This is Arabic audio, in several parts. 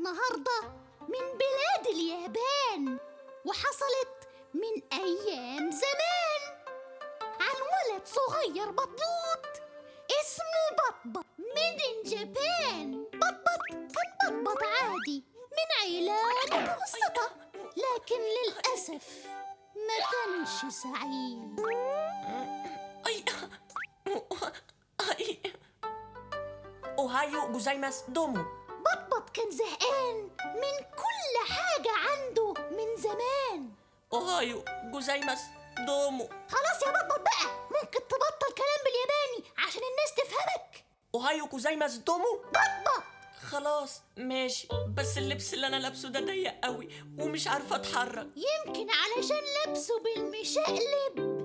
النهاردة من بلاد اليابان، وحصلت من أيام زمان عن ولد صغير بطبوط اسمه بطبط ميد إن جابان. بطبط كان بطبط عادي من عيلة متوسطة، لكن للأسف ما كانش سعيد. أوهايو جوزايماس دومو. بطبط كان زهقان من كل حاجة عنده من زمان. أوهايو جوزايماس دومو. خلاص يا بطبط بقى، ممكن تبطل كلام بالياباني عشان الناس تفهمك؟ أوهايو جوزايماس دومو. بطبط خلاص ماشي، بس اللبس اللي أنا لابسه ده ضيق قوي ومش عارفة أتحرك. يمكن علشان لبسه بالمشقلب.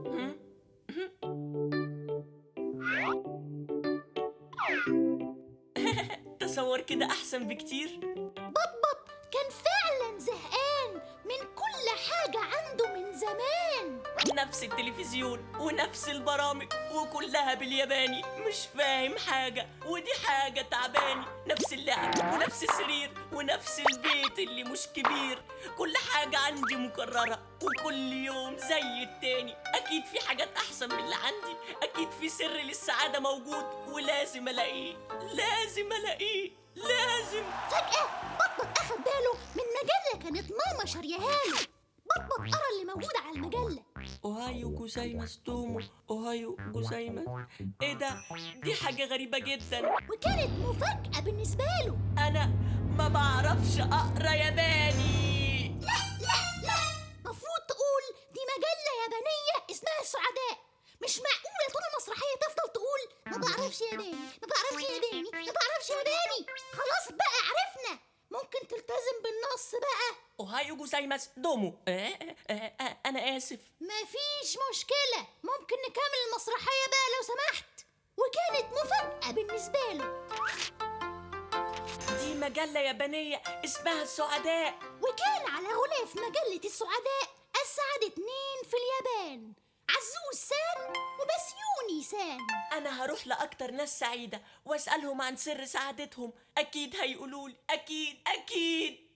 تصور كده أحسن بكتير. بطبط كان فعلا زهقان من كل حاجة عنده من زمان. نفس التلفزيون ونفس البرامج وكلها بالياباني، مش فاهم حاجة، ودي حاجة تعباني. نفس اللعب ونفس السرير ونفس البيت اللي مش كبير. كل حاجة عندي مكررة وكل يوم زي التاني. أكيد في حاجات أحسن من اللي عندي، أكيد في سر للسعادة موجود ولازم ألاقيه، لازم ألاقيه، لازم. فجأة بطبط أخد باله من مجلة كانت ماما شارياها له. بطبط قرا اللي موجود على المجلة. أوهايو جوزايماس دومو، أوهايو جوزايماس. إيه ده؟ دي حاجة غريبة جدا، وكانت مفاجأة بالنسبة له. أنا ما بعرفش أقرأ ياباني. لا، مفروض تقول دي مجلة يابانية اسمها السعداء. مش معقولة طول المسرحية تفضل تقول ما بعرفش ياباني، ما بعرفش ياباني، ما بعرفش ياباني. خلاص بقى عرفنا، ممكن تلتزم بالنص بقى. أوهايو جوزايماس دومو. أنا آسف. مفيش مشكلة، ممكن نكمل المسرحية بقى لو سمحت. وكانت مفاجأة بالنسبة له. دي مجلة يابانية اسمها السعداء. وكان على غلاف مجلة السعداء أسعد 2 في اليابان، عزوز سان وبسيوني سان. أنا هروح لأكتر ناس سعيدة وأسألهم عن سر سعادتهم، أكيد هيقولولي، أكيد أكيد.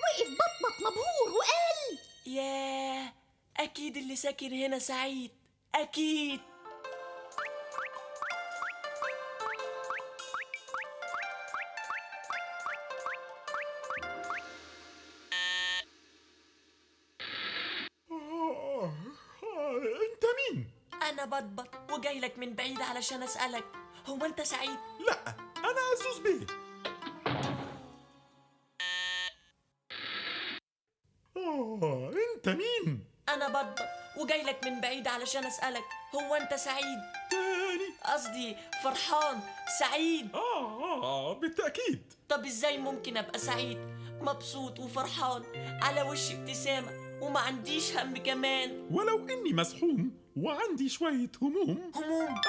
وقف بطبط مبهور وقال: ياه، أكيد اللي ساكن هنا سعيد، أكيد. انت مين؟ أنا بطبط وجاي لك من بعيد علشان أسألك، هو أنت سعيد؟ لا، انا عزوز بيه. انت مين؟ أنا بطبط وجاي لك من بعيد علشان أسألك، هو أنت سعيد؟ تاني؟ قصدي فرحان، سعيد. بالتأكيد. طب إزاي ممكن أبقى سعيد مبسوط وفرحان على وشي ابتسامة وما عنديش هم كمان؟ ولو اني مسحوم وعندي شوية هموم. هموم؟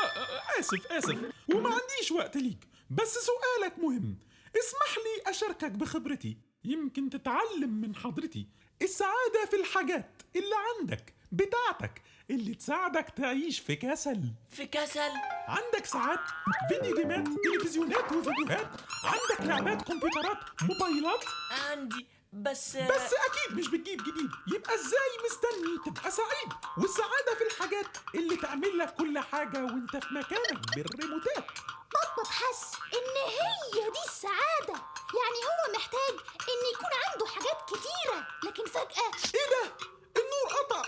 آسف وما عنديش وقت ليك، بس سؤالك مهم. اسمح لي أشاركك بخبرتي، يمكن تتعلم من حضرتي. السعادة في الحاجات اللي عندك بتاعتك اللي تساعدك تعيش في كسل. في كسل؟ عندك ساعات، فيديو جيمات، تلفزيونات وفيديوهات، عندك لعبات، كمبيوترات، موبايلات. عندي بس أكيد مش بتجيب جديد، يبقى إزاي مستني تبقى سعيد؟ والسعادة في الحاجات اللي تعمل لك كل حاجة وانت في مكانك بالريموتات. بطبط حس إن هي دي السعادة، يعني هو محتاج إن يكون عنده حاجات كتيرة، لكن فجأة إيه ده؟ النور قطع.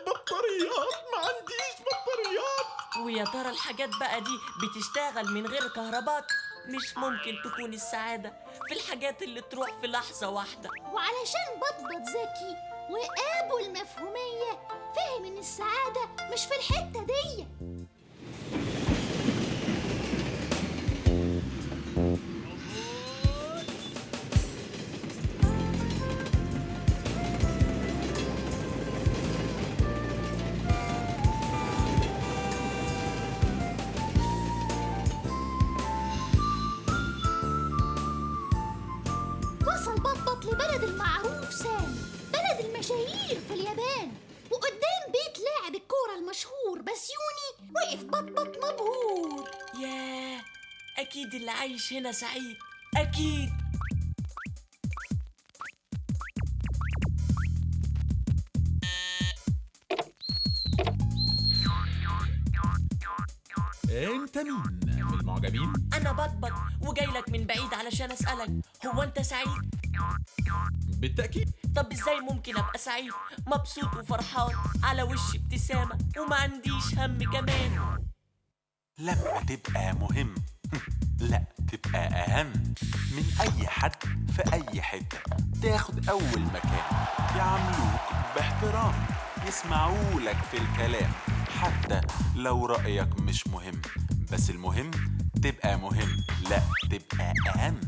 بطاريات، ما عنديش بطاريات. ويا ترى الحاجات بقى دي بتشتغل من غير كهربات؟ مش ممكن تكون السعادة في الحاجات اللي تروح في لحظة واحدة. وعلشان بطبط ذكي وأبو المفهومية، فهم إن السعادة مش في الحتة دي. بلد المعروف سان، بلد المشاهير في اليابان، وقدام بيت لاعب الكورة المشهور بسيوني وقف بطبط مبهور. ياه، أكيد اللي عايش هنا سعيد، أكيد. انت مين من المعجبين؟ أنا بطبط وجاي لك من بعيد علشان أسألك، هو أنت سعيد؟ بالتأكيد. طب إزاي ممكن أبقى سعيد مبسوط وفرحان على وشي ابتسامة وما عنديش هم كمان؟ لما تبقى مهم لا تبقى أهم من أي حد في أي حتة، تاخد أول مكان، يعاملوك باحترام، يسمعولك في الكلام حتى لو رأيك مش مهم، بس المهم تبقى مهم، لا تبقى أهم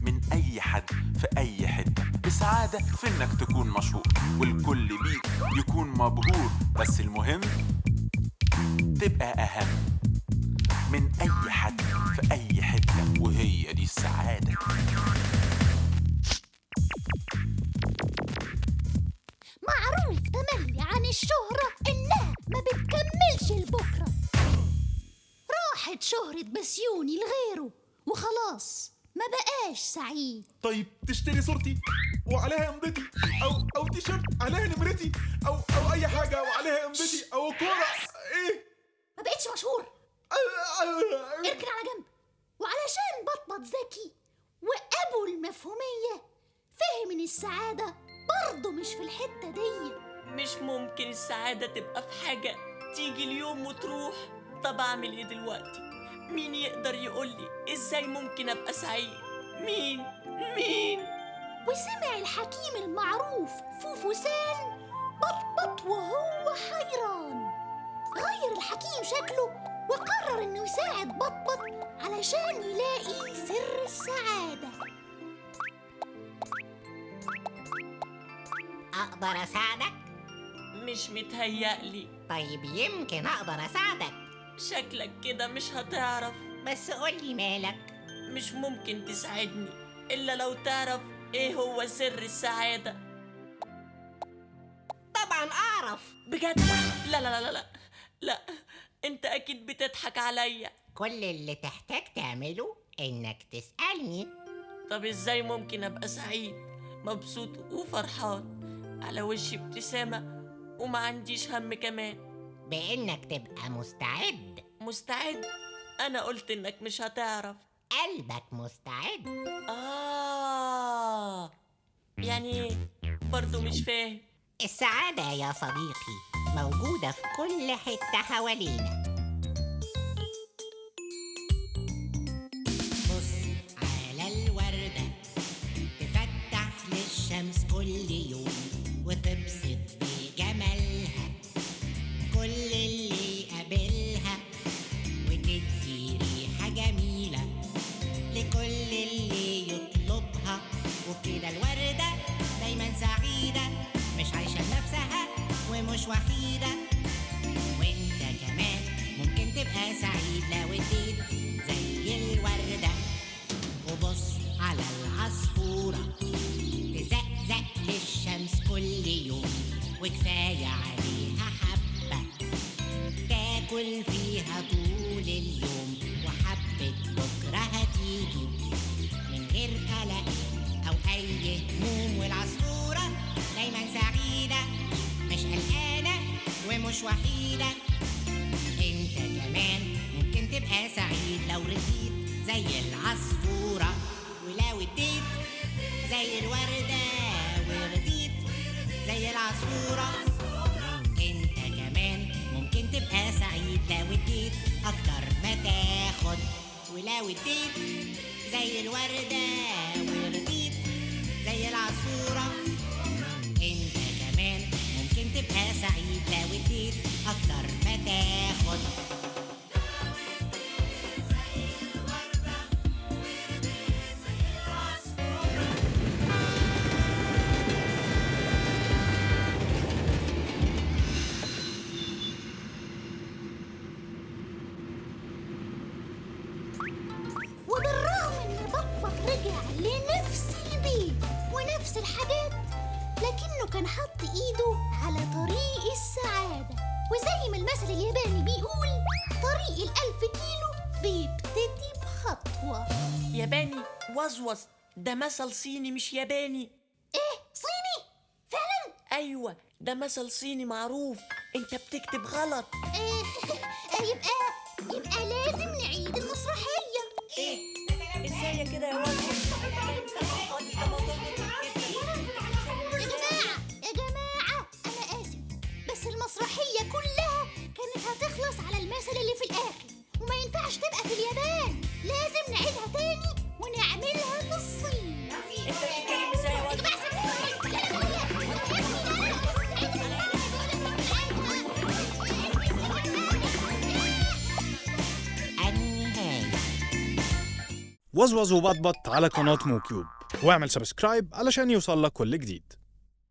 من أي حد في أي حتة، بسعادة في إنك تكون مشهور والكل بيك يكون مبهور، بس المهم تبقى أهم من أي حد في أي حتة، وهي دي السعادة. معروف تملي عن الشهرة إنها ما بتكملش لبكرة. راحت شهرة بسيوني لغيره وخلاص ما بقاش سعيد. طيب تشتري صورتي وعليها امضتي او تيشيرت عليها نمرتي او اي حاجه وعليها امضتي او كوره ايه؟ ما بقتش مشهور، اركن على جنب. وعلشان بطبط ذكي وأبو المفهومية فهم إن السعادة برضه مش في الحتة دي. مش ممكن السعادة تبقى في حاجة تيجي اليوم وتروح. طب أعمل إيه دلوقتي؟ مين يقدر يقولي إزاي ممكن أبقى سعيد؟ مين؟ وسمع الحكيم المعروف فوفوسان بطبط وهو حيران. غير الحكيم شكله وقرر إنه يساعد بطبط علشان يلاقي سر السعادة. أقدر أساعدك؟ مش متهيألي. طيب يمكن أقدر أساعدك، شكلك كده مش هتعرف. بس قولي مالك. مش ممكن تساعدني إلا لو تعرف إيه هو سر السعادة. طبعا أعرف. بجد؟ لا، أنت أكيد بتضحك عليا. كل اللي تحتاج تعمله إنك تسألني. طب إزاي ممكن أبقى سعيد مبسوط وفرحان على وشي ابتسامة وما عنديش هم كمان؟ بإنك تبقى مستعد. مستعد؟ أنا قلت إنك مش هتعرف. قلبك مستعد. يعني برضو مش فاهم. السعادة يا صديقي موجودة في كل حتة حوالينا. بص على الوردة تفتح للشمس كل يوم وتبسط بجمالها كل اللي يقابلها، وتدي ريحة جميلة لكل اللي يطلبها، وبكده الوردة دايما سعيدة، مش عايشة لنفسها ومش وحيدة. وانت كمان ممكن تبقى سعيد لو اديت زي الوردة. وبص على العصفورة تزقزق للشمس كل يوم، وكفاية عليها حبة تاكل فيها طول اليوم، وحبة بكرة هتيجي من غير قلق أو أي هموم. والعصفورة دايما سعيدة، مش قلقانة ومش وحيدة. انت كمان ممكن تبقى سعيد لو رضيت زي العصفورة، ولو اديت زي الوردة ورضيت زي العصفورة. انت كمان ممكن تبقى سعيد لو اديت اكتر ما تاخد، ولو اديت زي الوردة ورضيت زي العصفورة. انت كمان ممكن تبقى سعيد لو اديت اكتر ما تاخد. وبالرغم إن بطبط رجع لنفس البيت ونفس الحاجات، لكنه كان حط إيده على طريق السعادة. وزي ما المثل الياباني بيقول، طريق ال1000 كيلو بيبتدي بخطوة. ياباني وزوز، ده مثل صيني مش ياباني. إيه؟ صيني؟ فعلا؟ أيوة، ده مثل صيني معروف. أنت بتكتب غلط. يبقى لازم نعيد المسرحية. إيه؟ إزاي كده يا وزوز؟ يا جماعة أنا آسف، بس المسرحية كلها كانت هتخلص على المثل اللي في الآخر، وما ينفعش تبقى في اليابان. لازم نعيدها تاني ونعملها في الصين. أنت بتتكلم إزاي يا وزوز؟ النهاية. وزوز وبطبط على قناة موكيوب، واعمل سبسكرايب علشان يوصل لك كل جديد.